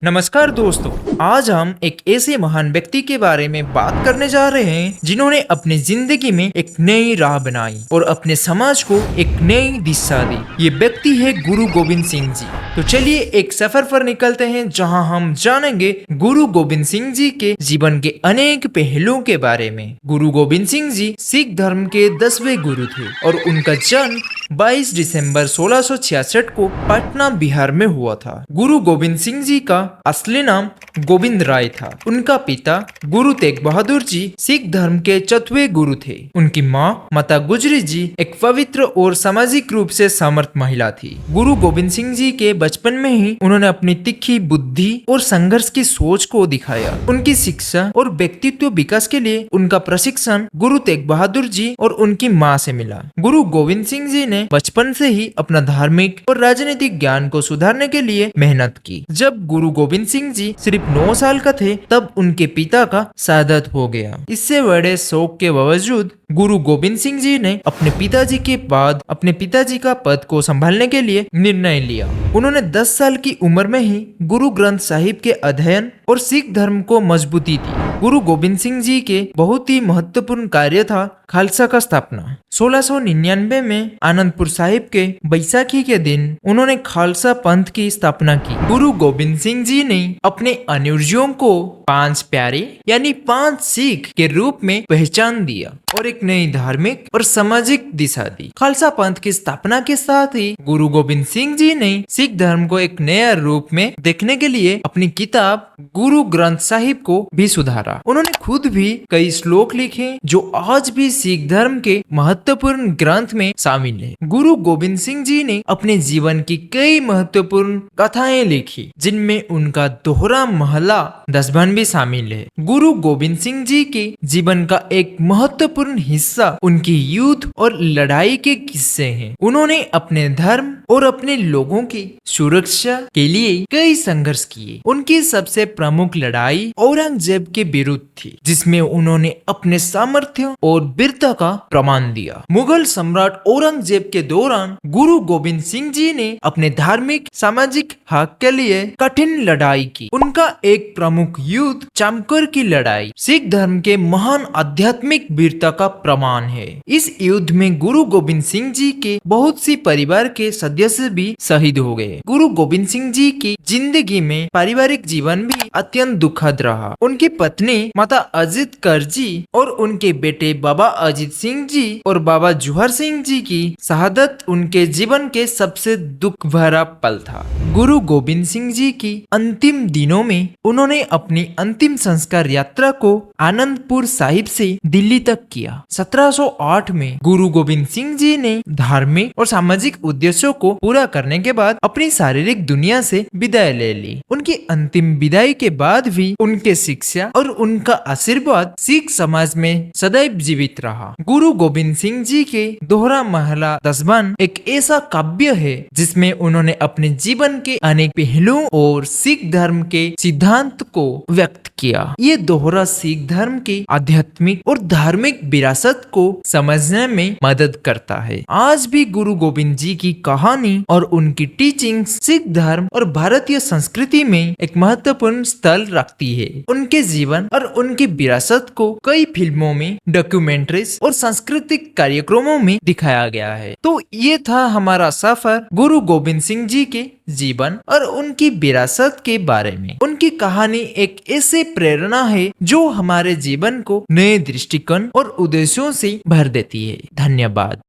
नमस्कार दोस्तों, आज हम एक ऐसे महान व्यक्ति के बारे में बात करने जा रहे हैं जिन्होंने अपनी जिंदगी में एक नई राह बनाई और अपने समाज को एक नई दिशा दी। ये व्यक्ति है गुरु गोविंद सिंह जी। तो चलिए एक सफर पर निकलते हैं जहां हम जानेंगे गुरु गोविंद सिंह जी के जीवन के अनेक पहलुओं के बारे में। गुरु गोविंद सिंह जी सिख धर्म के 10वें गुरु थे और उनका जन्म 22 दिसंबर 1666 को पटना बिहार में हुआ था। गुरु गोविंद सिंह जी का असली नाम गोविंद राय था। उनका पिता गुरु तेग बहादुर जी सिख धर्म के 4वें गुरु थे। उनकी माँ माता गुजरी जी एक पवित्र और सामाजिक रूप से समर्थ महिला थी। गुरु गोविंद सिंह जी के बचपन में ही उन्होंने अपनी तीखी बुद्धि और संघर्ष की सोच को दिखाया। उनकी शिक्षा और व्यक्तित्व विकास के लिए उनका प्रशिक्षण गुरु तेग बहादुर जी और उनकी माँ से मिला। गुरु गोविंद सिंह जी ने बचपन से ही अपना धार्मिक और राजनीतिक ज्ञान को सुधारने के लिए मेहनत की। जब गुरु गोविंद सिंह जी सिर्फ 9 साल का थे तब उनके पिता का शहादत हो गया। इससे बड़े शौक के बावजूद गुरु गोविंद सिंह जी ने अपने पिताजी के बाद अपने पिताजी का पद को संभालने के लिए निर्णय लिया। उन्होंने 10 साल की उम्र में ही गुरु ग्रंथ साहिब के अध्ययन और सिख धर्म को मजबूती दी। गुरु गोविंद सिंह जी के बहुत ही महत्वपूर्ण कार्य था खालसा का स्थापना। 1699 में आनंदपुर साहिब के बैसाखी के दिन उन्होंने खालसा पंथ की स्थापना की। गुरु गोविंद सिंह जी ने अपने अनुयायियों को 5 प्यारे यानी 5 सिख के रूप में पहचान दिया और एक नई धार्मिक और सामाजिक दिशा दी। खालसा पंथ की स्थापना के साथ ही गुरु गोविंद सिंह जी ने सिख धर्म को एक नया रूप में देखने के लिए अपनी किताब गुरु ग्रंथ साहिब को भी सुधारा। उन्होंने खुद भी कई श्लोक लिखे जो आज भी सिख धर्म के महत्वपूर्ण ग्रंथ में शामिल है। गुरु गोविंद सिंह जी ने अपने जीवन की कई महत्वपूर्ण कथाएं लिखी जिनमें उनका दोहरा महला दसबन भी शामिल है। गुरु गोविंद सिंह जी के जीवन का एक महत्वपूर्ण हिस्सा उनकी युद्ध और लड़ाई के किस्से हैं। उन्होंने अपने धर्म और अपने लोगों की सुरक्षा के लिए कई संघर्ष किए। उनकी सबसे प्रमुख लड़ाई औरंगजेब के विरुद्ध थी, जिसमें उन्होंने अपने सामर्थ्य और वीरता का प्रमाण दिया। मुगल सम्राट औरंगजेब के दौरान गुरु गोविंद सिंह जी ने अपने धार्मिक सामाजिक हक के लिए कठिन लड़ाई की। उनका एक प्रमुख युद्ध चमकर की लड़ाई सिख धर्म के महान आध्यात्मिक वीरता का प्रमाण है। इस युद्ध में गुरु गोविंद सिंह जी के बहुत सी परिवार के सदस्य भी शहीद हो गए। गुरु गोविंद सिंह जी की जिंदगी में पारिवारिक जीवन भी अत्यंत दुखद रहा। उनकी पत्नी माता अजीत कौर जी और उनके बेटे बाबा अजीत सिंह जी और बाबा जूहर सिंह जी की शहादत उनके जीवन के सबसे दुख भरा पल था। गुरु गोविंद सिंह जी की अंतिम दिनों में उन्होंने अपनी अंतिम संस्कार यात्रा को आनंदपुर साहिब से दिल्ली तक किया। 1708 में गुरु गोविंद सिंह जी ने धार्मिक और सामाजिक उद्देश्यों को पूरा करने के बाद अपनी शारीरिक दुनिया से विदाई ले ली। उनकी अंतिम विदाई के बाद भी उनके शिक्षा और उनका आशीर्वाद सिख समाज में सदैव जीवित रहा। गुरु गोविंद सिंह जी के दोहरा महला दसबन एक ऐसा काव्य है जिसमें उन्होंने अपने जीवन के अनेक पहलुओं और सिख धर्म के सिद्धांत को व्यक्त किया। ये दोहरा सिख धर्म की आध्यात्मिक और धार्मिक विरासत को समझने में मदद करता है। आज भी गुरु गोविंद जी की कहानी और उनकी टीचिंग सिख धर्म और भारतीय संस्कृति में एक महत्वपूर्ण स्थल रखती है। उनके जीवन और उनकी विरासत को कई फिल्मों में, डॉक्यूमेंट्रीज और सांस्कृतिक कार्यक्रमों में दिखाया गया है। तो ये था हमारा सफर गुरु गोविंद सिंह जी के जीवन और उनकी विरासत के बारे में। उनकी कहानी एक ऐसी प्रेरणा है जो हमारे जीवन को नए दृष्टिकोण और उद्देश्यों से भर देती है। धन्यवाद।